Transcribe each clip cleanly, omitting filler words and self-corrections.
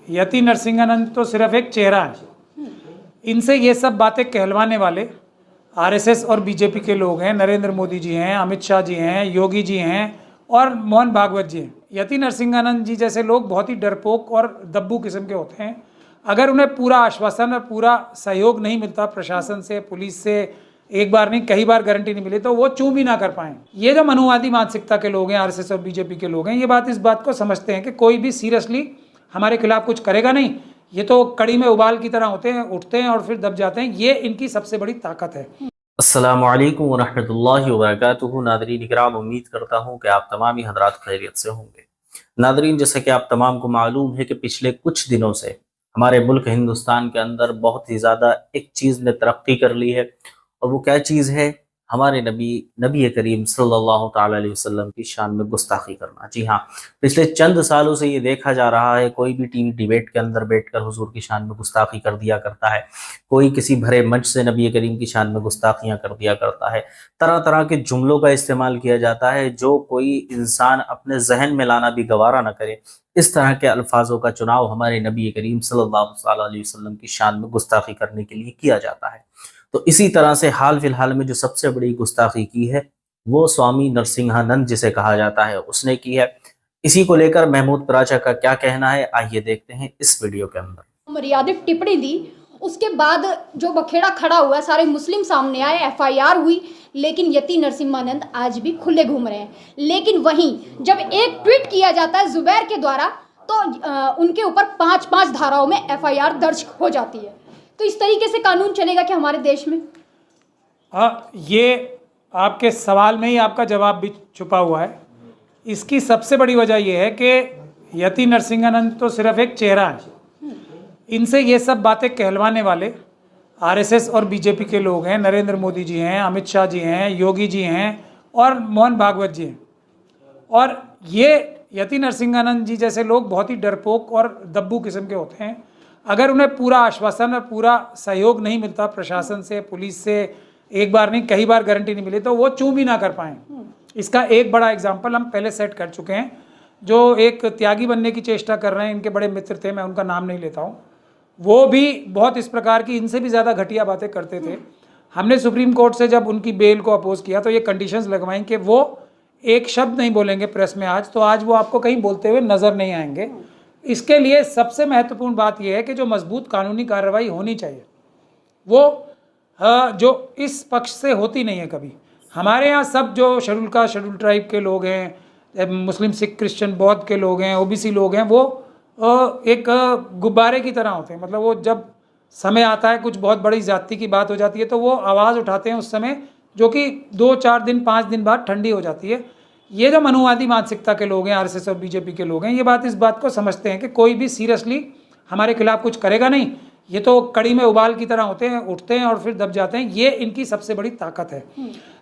यति नरसिंहानंद तो सिर्फ एक चेहरा है। इनसे ये सब बातें कहलवाने वाले आरएसएस और बीजेपी के लोग हैं। नरेंद्र मोदी जी हैं, अमित शाह जी हैं, योगी जी हैं और मोहन भागवत जी हैं। यति नरसिंहानंद जी जैसे लोग बहुत ही डरपोक और दब्बू किस्म के होते हैं। अगर उन्हें पूरा आश्वासन और पूरा सहयोग नहीं मिलता प्रशासन से, पुलिस से, एक बार नहीं कई बार गारंटी नहीं मिली, तो वो चूं भी ना कर पाए। ये जो मनुवादी मानसिकता के लोग हैं, आरएसएस और बीजेपी के लोग हैं, ये इस बात को समझते हैं कि कोई भी सीरियसली हमारे खिलाफ कुछ करेगा नहीं। ये तो कड़ी में उबाल की तरह होते हैं, उठते हैं और फिर दब जाते हैं। ये इनकी सबसे बड़ी ताकत है। अस्सलामु अलैकुम वरहमतुल्लाहि वबरकातुहू। नादरीन इकराम, उम्मीद करता हूँ कि आप तमाम ही हजरात खैरियत से होंगे। नादरीन, जैसे कि आप तमाम को मालूम है कि पिछले कुछ दिनों से हमारे मुल्क हिंदुस्तान के अंदर बहुत ही ज़्यादा एक चीज़ ने तरक्की कर ली है, और वो क्या चीज़ है? हमारे नबी करीम सल्लल्लाहु ताला अलैहि वसल्लम की शान में गुस्ताखी करना। जी हाँ, पिछले चंद सालों से ये देखा जा रहा है, कोई भी टीवी डिबेट के अंदर बैठकर हुजूर की शान में गुस्ताखी कर दिया करता है, कोई किसी भरे मंच से नबी करीम की शान में गुस्ताखियाँ कर दिया करता है। तरह तरह के जुमलों का इस्तेमाल किया जाता है जो कोई इंसान अपने जहन में लाना भी गवारा न करे। इस तरह के अल्फाजों का चुनाव हमारे नबी करीम सल्लल्लाहु अलैहि वसल्लम की शान में गुस्ताखी करने के लिए किया जाता है। तो इसी तरह से हाल फिलहाल में जो सबसे बड़ी गुस्ताखी की है वो स्वामी नरसिंहानंद जिसे कहा जाता है उसने की है। इसी को लेकर महमूद पराचा का क्या कहना है, आइए देखते हैं इस वीडियो के अंदर। मर्यादित टिप्पणी दी, उसके बाद जो बखेड़ा खड़ा हुआ, सारे मुस्लिम सामने आए, एफआईआर हुई, लेकिन यति नरसिंहानंद आज भी खुले घूम रहे हैं। लेकिन वहीं जब एक ट्वीट किया जाता है जुबैर के द्वारा, तो उनके ऊपर 5-5 धाराओं में एफआईआर दर्ज हो जाती है। तो इस तरीके से कानून चलेगा क्या हमारे देश में? ये आपके सवाल में ही आपका जवाब भी छुपा हुआ है। इसकी सबसे बड़ी वजह यह है कि यति नरसिंहानंद तो सिर्फ एक चेहरा है। इनसे ये सब बातें कहलवाने वाले आरएसएस और बीजेपी के लोग हैं। नरेंद्र मोदी जी हैं, अमित शाह जी हैं, योगी जी हैं और मोहन भागवत जी हैं। और ये यति नरसिंहानंद जी जैसे लोग बहुत ही डरपोक और दब्बू किस्म के होते हैं। अगर उन्हें पूरा आश्वासन और पूरा सहयोग नहीं मिलता प्रशासन से, पुलिस से, एक बार नहीं कई बार गारंटी नहीं मिली, तो वो चूं भी ना कर पाएँ। इसका एक बड़ा एग्जाम्पल हम पहले सेट कर चुके हैं। जो एक त्यागी बनने की चेष्टा कर रहे हैं, इनके बड़े मित्र थे, मैं उनका नाम नहीं लेता हूँ, वो भी बहुत इस प्रकार की इनसे भी ज़्यादा घटिया बातें करते थे। हमने सुप्रीम कोर्ट से जब उनकी बेल को अपोज किया तो ये कंडीशंस लगवाई कि वो एक शब्द नहीं बोलेंगे प्रेस में आज, तो आज वो आपको कहीं बोलते हुए नज़र नहीं आएंगे। इसके लिए सबसे महत्वपूर्ण बात यह है कि जो मजबूत कानूनी कार्रवाई होनी चाहिए वो जो इस पक्ष से होती नहीं है कभी। हमारे यहाँ सब जो शेड्यूल ट्राइब के लोग हैं, मुस्लिम, सिख, क्रिश्चियन, बौद्ध के लोग हैं, ओबीसी लोग हैं, वो एक गुब्बारे की तरह होते हैं। मतलब वो जब समय आता है, कुछ बहुत बड़ी जाति की बात हो जाती है, तो वो आवाज़ उठाते हैं उस समय, जो कि 2-4 दिन 5 दिन बाद ठंडी हो जाती है। ये जो मनुवादी मानसिकता के लोग हैं, आरएसएस और बीजेपी के लोग हैं, ये इस बात को समझते हैं कि कोई भी सीरियसली हमारे खिलाफ कुछ करेगा नहीं। ये तो कड़ी में उबाल की तरह होते हैं, उठते हैं और फिर दब जाते हैं। ये इनकी सबसे बड़ी ताकत है।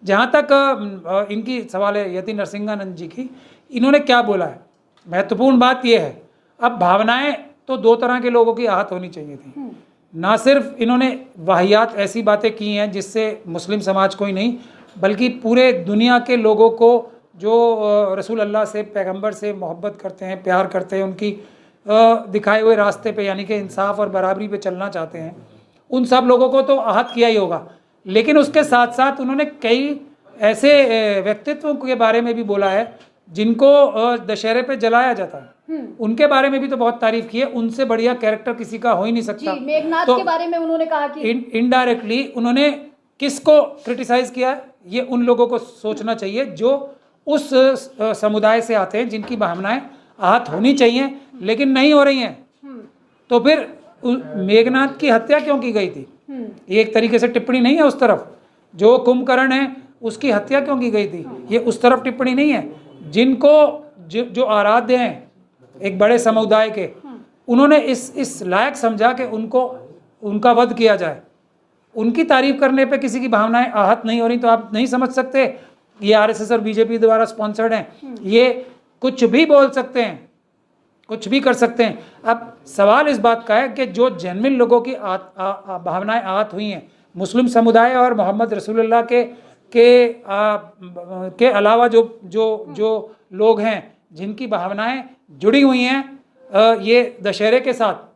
जहाँ तक इनकी सवाल है यति नरसिंहानंद जी की, इन्होंने क्या बोला है, महत्वपूर्ण बात यह है, अब भावनाएं तो 2 तरह के लोगों की आहत होनी चाहिए थी। ना सिर्फ इन्होंने वाहियात ऐसी बातें की हैं जिससे मुस्लिम समाज को ही नहीं बल्कि पूरे दुनिया के लोगों को जो रसूल अल्लाह से, पैगंबर से मोहब्बत करते हैं, प्यार करते हैं, उनकी दिखाए हुए रास्ते पे यानी कि इंसाफ और बराबरी पे चलना चाहते हैं, उन सब लोगों को तो आहत किया ही होगा। लेकिन उसके साथ साथ उन्होंने कई ऐसे व्यक्तित्वों के बारे में भी बोला है जिनको दशहरे पे जलाया जाता है, उनके बारे में भी तो बहुत तारीफ की है। उनसे बढ़िया कैरेक्टर किसी का हो ही नहीं सकता। मेघनाथ के बारे में उन्होंने कहा कि इनडायरेक्टली उन्होंने किसको क्रिटिसाइज किया है, ये उन लोगों को सोचना चाहिए जो उस समुदाय से आते हैं, जिनकी भावनाएं आहत होनी चाहिए लेकिन नहीं हो रही हैं। तो फिर मेघनाथ की हत्या क्यों की गई थी? ये एक तरीके से टिप्पणी नहीं है उस तरफ। जो कुंभकर्ण है उसकी हत्या क्यों की गई थी, ये उस तरफ टिप्पणी नहीं है। जिनको जो आराध्य हैं एक बड़े समुदाय के, उन्होंने इस लायक समझा कि उनका वध किया जाए। उनकी तारीफ करने पे किसी की भावनाएं आहत नहीं हो रही, तो आप नहीं समझ सकते ये आरएसएस और बीजेपी द्वारा स्पॉन्सर्ड हैं। ये कुछ भी बोल सकते हैं, कुछ भी कर सकते हैं। अब सवाल इस बात का है कि जो जेन्युइन लोगों की भावनाएं आहत हुई हैं, मुस्लिम समुदाय और मोहम्मद रसूलुल्लाह के अलावा जो लोग हैं जिनकी भावनाएं जुड़ी हुई हैं ये दशहरे के साथ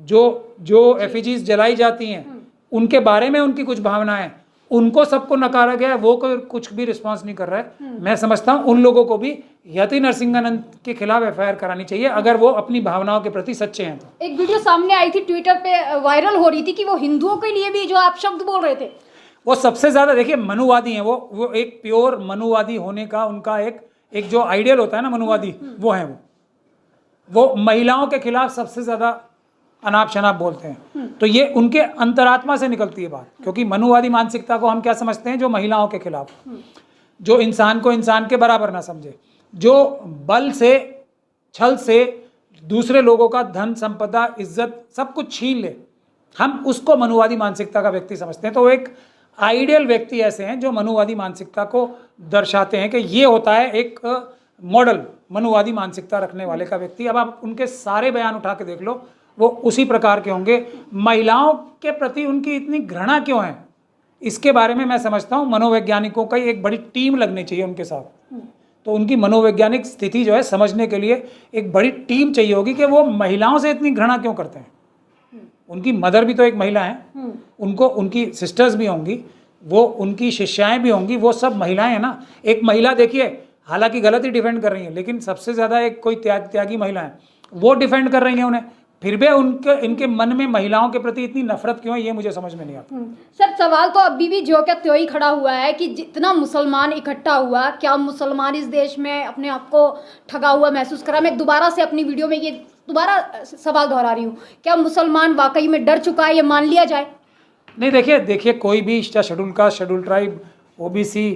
जो जो एफिजीज जलाई जाती हैं उनके बारे में उनकी कुछ भावनाएं, उनको सबको नकारा गया है, वो कोई कुछ भी रिस्पांस नहीं कर रहा है। मैं समझता हूँ उन लोगों को भी यति नरसिंहानंद के खिलाफ एफआईआर करानी चाहिए अगर वो अपनी भावनाओं के प्रति सच्चे हैं तो। एक वीडियो सामने आई थी, ट्विटर पे वायरल हो रही थी कि वो हिंदुओं के लिए भी जो आप शब्द बोल रहे थे, वो सबसे ज्यादा देखिए मनुवादी हैं। वो एक प्योर मनुवादी होने का उनका एक जो आइडियल होता है ना मनुवादी, वो है वो महिलाओं के खिलाफ सबसे ज्यादा अनाप शनाप बोलते हैं। तो ये उनके अंतरात्मा से निकलती है बात, क्योंकि मनुवादी मानसिकता को हम क्या समझते हैं, जो महिलाओं के खिलाफ, जो इंसान को इंसान के बराबर ना समझे, जो बल से छल से दूसरे लोगों का धन संपदा इज्जत सब कुछ छीन ले, हम उसको मनुवादी मानसिकता का व्यक्ति समझते हैं। तो एक आइडियल व्यक्ति ऐसे हैं जो मनुवादी मानसिकता को दर्शाते हैं कि ये होता है एक मॉडल मनुवादी मानसिकता रखने वाले का व्यक्ति। अब आप उनके सारे बयान उठा के देख लो, वो उसी प्रकार के होंगे। महिलाओं के प्रति उनकी इतनी घृणा क्यों है, इसके बारे में मैं समझता हूँ मनोवैज्ञानिकों का एक बड़ी टीम लगनी चाहिए उनके साथ। तो उनकी मनोवैज्ञानिक स्थिति जो है समझने के लिए एक बड़ी टीम चाहिए होगी कि वो महिलाओं से इतनी घृणा क्यों करते हैं। उनकी मदर भी तो एक महिला है, उनको उनकी सिस्टर्स भी होंगी, वो उनकी शिष्याएं भी होंगी, वो सब महिलाएं हैं ना। एक महिला देखिए, हालांकि गलत ही डिफेंड कर रही है, लेकिन सबसे ज़्यादा एक कोई त्यागी महिला है, वो डिफेंड कर रही है उन्हें, फिर भी इनके मन में महिलाओं के प्रति इतनी नफरत क्यों है, ये मुझे समझ में नहीं आता। सर सवाल तो अभी भी जो क्या त्यों ही खड़ा हुआ है कि जितना मुसलमान इकट्ठा हुआ, क्या मुसलमान इस देश में अपने आप को ठगा हुआ महसूस करा? मैं दोबारा से अपनी वीडियो में ये दोबारा सवाल दोहरा रही हूँ, क्या मुसलमान वाकई में डर चुका है, ये मान लिया जाए? नहीं, देखिए कोई भी schedule caste, schedule tribe, OBC,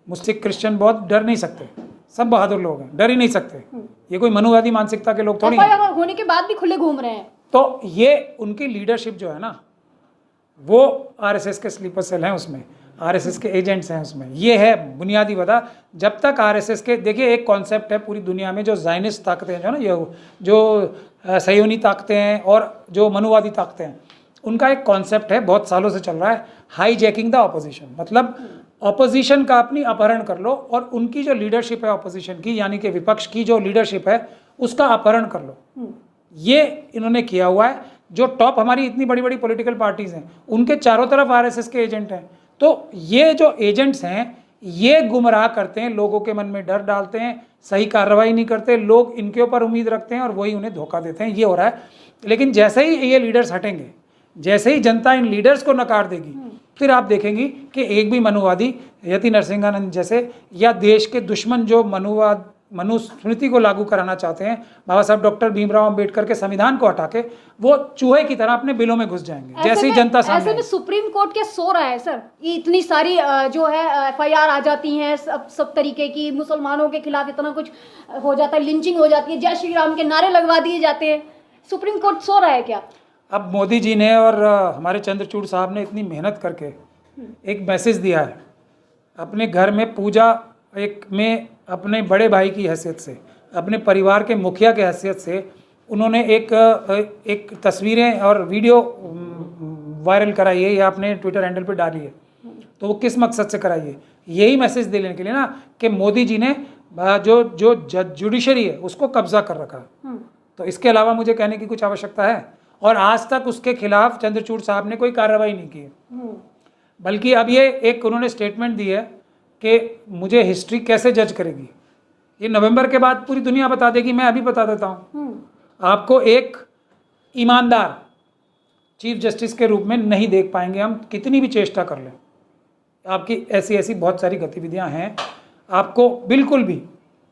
Muslim, Christian बहुत डर नहीं सकते, सब बहादुर लोग हैं, डर ही नहीं सकते। ये कोई मनुवादी मानसिकता के लोग थोड़ी हैं। एफआईआर होने के बाद भी खुले घूम रहे हैं। तो ये उनकी लीडरशिप जो है ना, वो आरएसएस के स्लीपर सेल हैं, उसमें आरएसएस के एजेंट्स हैं उसमें। ये है बुनियादी वजह। जब तक आरएसएस के, देखिए एक कॉन्सेप्ट है पूरी दुनिया में, जो ज़ायनिस्ट ताकतें हैं जो ना, ये जो सयोनी ताकतें हैं और जो मनुवादी ताकतें हैं, उनका एक कॉन्सेप्ट है, बहुत सालों से चल रहा है, हाई जैकिंग द ऑपोजिशन। मतलब ऑपोजिशन का अपनी अपहरण कर लो और उनकी जो लीडरशिप है ऑपोजिशन की, यानी कि विपक्ष की जो लीडरशिप है, उसका अपहरण कर लो। ये इन्होंने किया हुआ है। जो टॉप हमारी इतनी बड़ी बड़ी पॉलिटिकल पार्टीज हैं, उनके चारों तरफ आरएसएस के एजेंट हैं। तो ये जो एजेंट्स हैं, ये गुमराह करते हैं, लोगों के मन में डर डालते हैं, सही कार्रवाई नहीं करते, लोग इनके ऊपर उम्मीद रखते हैं और वही उन्हें धोखा देते हैं। ये हो रहा है। लेकिन जैसे ही ये लीडर्स हटेंगे, जैसे ही जनता इन लीडर्स को नकार देगी, फिर आप देखेंगी कि एक भी मनुवादी यति नरसिंहानंद जैसे, या देश के दुश्मन जो मनुस्मृति को लागू कराना चाहते हैं, बाबा साहब डॉक्टर भीमराव अंबेडकर के संविधान को हटा के, वो चूहे की तरह अपने बिलों में घुस जाएंगे जैसे ही जनता सामने। ऐसे में सुप्रीम कोर्ट के सो रहा है सर, ये इतनी सारी जो है एफआईआर आ जाती हैं, सब तरीके की, मुसलमानों के खिलाफ इतना कुछ हो जाता है, लिंचिंग हो जाती है, जय श्री राम के नारे लगवा दिए जाते हैं, सुप्रीम कोर्ट सो रहा है क्या? अब मोदी जी ने और हमारे चंद्रचूड़ साहब ने इतनी मेहनत करके एक मैसेज दिया है, अपने घर में पूजा में अपने बड़े भाई की हैसियत से, अपने परिवार के मुखिया के हैसियत से उन्होंने एक तस्वीरें और वीडियो वायरल कराई है या अपने ट्विटर हैंडल पे डाली है। तो वो किस मकसद से कराई है? यही मैसेज देने के लिए ना कि मोदी जी ने जो जुडिशरी है उसको कब्जा कर रखा है। तो इसके अलावा मुझे कहने की कुछ आवश्यकता है? और आज तक उसके खिलाफ चंद्रचूड़ साहब ने कोई कार्रवाई नहीं की, बल्कि अब ये एक उन्होंने स्टेटमेंट दी है कि मुझे हिस्ट्री कैसे जज करेगी, ये नवंबर के बाद पूरी दुनिया बता देगी। मैं अभी बता देता हूँ आपको, एक ईमानदार चीफ जस्टिस के रूप में नहीं देख पाएंगे हम, कितनी भी चेष्टा कर लें। आपकी ऐसी बहुत सारी गतिविधियां हैं, आपको बिल्कुल भी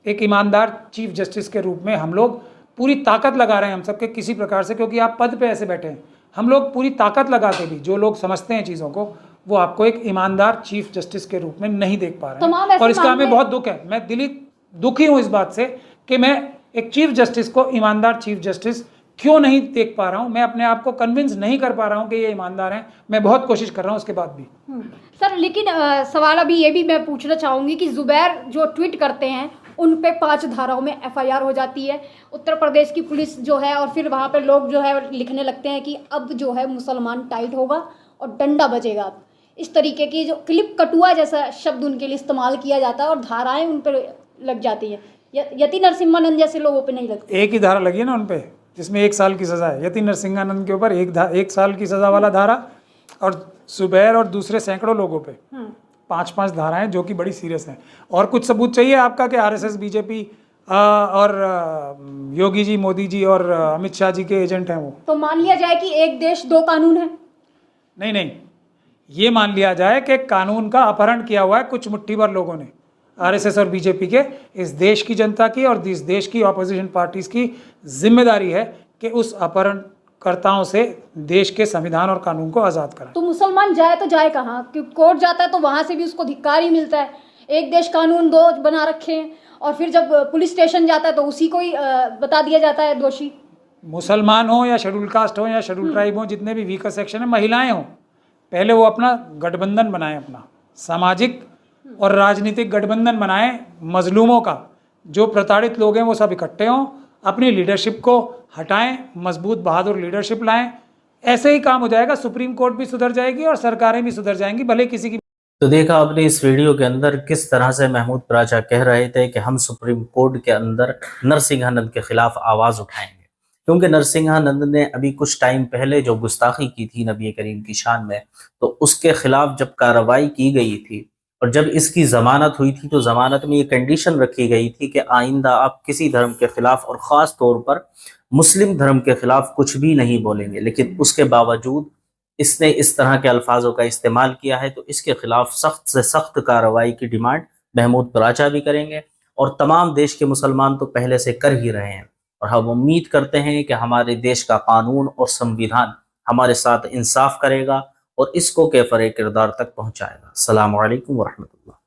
एक ईमानदार चीफ जस्टिस के रूप में हम लोग पूरी ताकत लगा रहे हैं, हम सबके किसी प्रकार से, क्योंकि आप पद पे ऐसे बैठे हैं, हम लोग पूरी ताकत लगा के भी, जो लोग समझते हैं चीज़ों को, वो आपको एक ईमानदार चीफ जस्टिस के रूप में नहीं देख पा रहे हैं। और इसका हमें बहुत दुख है। मैं दिली दुखी हूँ इस बात से कि मैं एक चीफ जस्टिस को, ईमानदार चीफ जस्टिस क्यों नहीं देख पा रहा हूँ। मैं अपने आप को कन्विंस नहीं कर पा रहा हूँ कि ये ईमानदार हैं। मैं बहुत कोशिश कर रहा हूँ उसके बाद भी। सर लेकिन सवाल अभी ये भी मैं पूछना चाहूँगी कि जुबैर जो ट्वीट करते हैं उन पे 5 धाराओं में एफआईआर हो जाती है। उत्तर प्रदेश की पुलिस जो है, और फिर वहाँ पे लोग जो है लिखने लगते हैं कि अब जो है मुसलमान टाइट होगा और डंडा बजेगा। इस तरीके की जो क्लिप कटुआ जैसा शब्द उनके लिए इस्तेमाल किया जाता है और धाराएं उन पर लग जाती हैं। यति नरसिम्हानंद जैसे लोगों पे नहीं लगती? एक ही धारा लगी है ना उन पे, जिसमें 1 साल की सज़ा है। यति नरसिंहानंद के ऊपर 1 साल की सज़ा वाला धारा, और जुबैर और दूसरे सैकड़ों लोगों पे 5-5 धाराएं, जो कि बड़ी सीरियस हैं। और कुछ सबूत चाहिए आपका कि आरएसएस, बीजेपी और योगी जी, मोदी जी और अमित शाह जी के एजेंट हैं वो? तो मान लिया जाए कि एक देश दो कानून है? नहीं नहीं, ये मान लिया जाए कि कानून का अपहरण किया हुआ है कुछ मुट्ठी भर लोगों ने, आरएसएस और बीजेपी के। इस देश की जनता की और इस देश की ऑपोजिशन पार्टीज की जिम्मेदारी है कि उस अपहरणकर्ताओं से देश के संविधान और कानून को आज़ाद कराएं। तो मुसलमान जाए तो जाए कहाँ? क्योंकि कोर्ट जाता है तो वहाँ से भी उसको धिक्कार ही मिलता है। एक देश कानून दो बना रखे हैं, और फिर जब पुलिस स्टेशन जाता है तो उसी को ही बता दिया जाता है दोषी। मुसलमान हो या शेड्यूल कास्ट हो या शेड्यूल ट्राइब हो, जितने भी वीकर सेक्शन है, महिलाएं हों, पहले वो अपना गठबंधन बनाएं, अपना सामाजिक और राजनीतिक गठबंधन बनाएं मजलूमों का। जो प्रताड़ित लोग हैं वो सब इकट्ठे हों, अपनी लीडरशिप को हटाएं, मजबूत बहादुर लीडरशिप लाएं। ऐसे ही काम हो जाएगा, सुप्रीम कोर्ट भी सुधर जाएगी और सरकारें भी सुधर जाएंगी, भले किसी की। तो देखा आपने इस वीडियो के अंदर किस तरह से महमूद पराचा कह रहे थे कि हम सुप्रीम कोर्ट के अंदर नरसिंहानंद के खिलाफ आवाज़ उठाएंगे, क्योंकि नरसिंहानंद ने अभी कुछ टाइम पहले जो गुस्ताखी की थी नबी करीम की शान में, तो उसके खिलाफ जब कार्रवाई की गई थी और जब इसकी ज़मानत हुई थी, तो ज़मानत में ये कंडीशन रखी गई थी कि आइंदा आप किसी धर्म के खिलाफ और ख़ास तौर पर मुस्लिम धर्म के खिलाफ कुछ भी नहीं बोलेंगे। लेकिन उसके बावजूद इसने इस तरह के अल्फाजों का इस्तेमाल किया है, तो इसके खिलाफ सख्त से सख्त कार्रवाई की डिमांड महमूद पराचा भी करेंगे, और तमाम देश के मुसलमान तो पहले से कर ही रहे हैं। और हम उम्मीद करते हैं कि हमारे देश का कानून और संविधान हमारे साथ इंसाफ करेगा और इसको कैफरे किरदार तक पहुँचाएगा। अस्सलामु अलैकुम व रहमतुल्लाह।